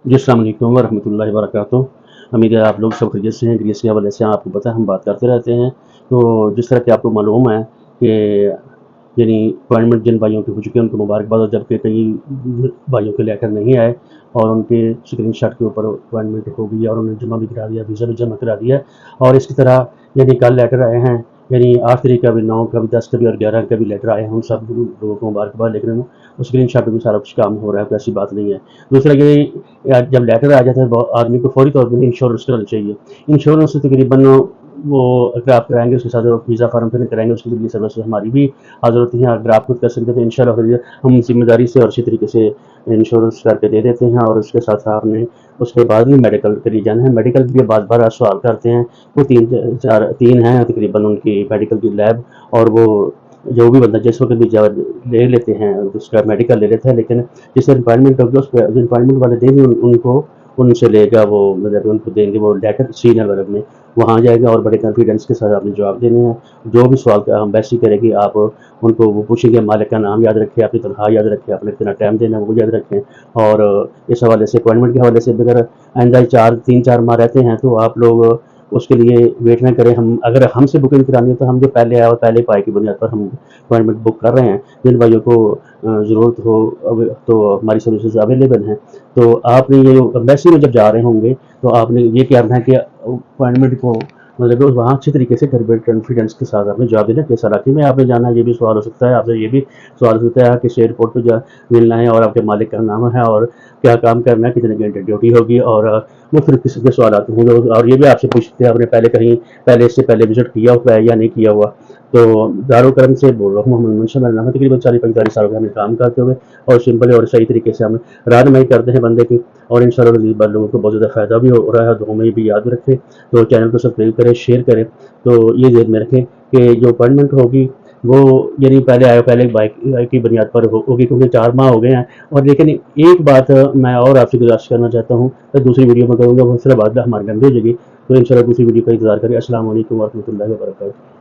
जी, अस्सलाम वालेकुम वरहमतुल्लाहि वबरकातुहू। उम्मीद है आप लोग सब खैरियत से हैं। खैरियत के हवाले से आपको पता है हम बात करते रहते हैं। तो जिस तरह कि आपको मालूम है कि यानी अपॉइंटमेंट जिन भाइयों की हो चुकी है उनको मुबारकबाद, और जबकि कई भाइयों के लेटर नहीं आए और उनके स्क्रीनशॉट के ऊपर अपॉइंटमेंट हो गई और उन्होंने जमा भी करा दिया, वीज़ा भी जमा करा दिया। और इसी तरह यानी कल लेटर आए हैं, यानी 8 तारीख का भी, 9 का भी, 10 का भी और 11 का भी लेटर आए हैं। उन सब लोगों को मुबारकबाद, लेकिन स्क्रीनशॉट पे भी सारा कुछ काम हो रहा है, कोई ऐसी बात नहीं है। दूसरा ये, जब लेटर आ जाता है आदमी को फौरी तौर पर इंश्योरेंस कराना चाहिए। इंश्योरेंस तकरीबन वो अगर आप कराएंगे उसके साथ वीज़ा फॉर्म फिल कराएंगे, उसके लिए सर्विस हमारी भी हाजिर होती है। अगर आप खुद कर सकते हैं तो इंशाल्लाह हम जिम्मेदारी से और अच्छी तरीके से इंश्योरेंस करके दे देते हैं। और उसके साथ साथ आपने उसके बाद भी मेडिकल के लिए जाना है। मेडिकल के लिए बार आप सवाल करते हैं, वो तीन हैं तकरीबन उनकी मेडिकल की लैब। और वो जो भी बंदा जिस वक्त भी ले लेते हैं उसका मेडिकल ले लेते हैं, लेकिन जिस अपॉइंटमेंट होगी उस अपॉइंटमेंट वाले दिन उनको उनसे लेगा, वो मतलब उनको देंगे वो लेटर सीनियर वर्ग में, वहाँ जाएगा और बड़े कॉन्फिडेंस के साथ आपने जवाब देने हैं। जो भी सवाल का हम वैसे ही करेगी, आप उनको वो पूछेंगे, मालिक का नाम याद रखें, अपनी तनख्वाह याद रखें, आपने कितना टाइम देना है वो याद रखें। और इस हवाले से अपॉइंटमेंट के हवाले से अगर आइंदा 3-4 माह रहते हैं तो आप लोग उसके लिए वेट ना करें। हम अगर हमसे बुकिंग करानी है तो हम जो पहले आए और पहले पाए की बुनियाद पर हम अपॉइंटमेंट बुक कर रहे हैं। जिन भाइयों को ज़रूरत हो अब तो हमारी सर्विसेज अवेलेबल हैं। तो आपने ये एम्बेसी में जब जा रहे होंगे तो आपने ये करना है कि अपॉइंटमेंट को मतलब वहाँ अच्छी तरीके से घर बैठ कॉन्फिडेंस के साथ आपने जवाब देना। किस इलाके में आपने जाना है ये भी सवाल हो सकता है आपसे, ये भी सवाल हो सकता है किस एयरपोर्ट पर जा मिलना है और आपके मालिक का नाम है और क्या काम करना है, कितने घंटे ड्यूटी होगी, और मुख्तलिफ किस्म के सवाल आते होंगे। और ये भी आपसे पूछते हैं आपने पहले इससे पहले विजिट किया हुआ है या नहीं किया हुआ। तो दारुल करम से बोल रहा हूँ, मोहम्मद मुंशा मेरा नाम है। तकरीबन 40-45 साल का हमें काम करते हुए और सिंपल और सही तरीके से हम रहनुमाई करते हैं बंदे की। और इंशाल्लाह लोगों को बहुत ज़्यादा फ़ायदा भी हो रहा है। दुआ में भी याद रखें, तो चैनल को सब्सक्राइब करें, शेयर करें। तो ये ध्यान में रखें कि जो अपॉइंटमेंट होगी वो यानी पहले आए पहले बाइक की बुनियाद पर होगी, क्योंकि 4 माह हो गए हैं। और लेकिन एक बात मैं और आपसे गुजारिश करना चाहता हूँ, तो दूसरी वीडियो में करूँगा, वो सिर्फ बाद हमारे घर भेजेगी। तो इंशाल्लाह दूसरी वीडियो का इंतजार करें। अस्सलाम वालेकुम वरहमतुल्लाहि वबरकातुहू।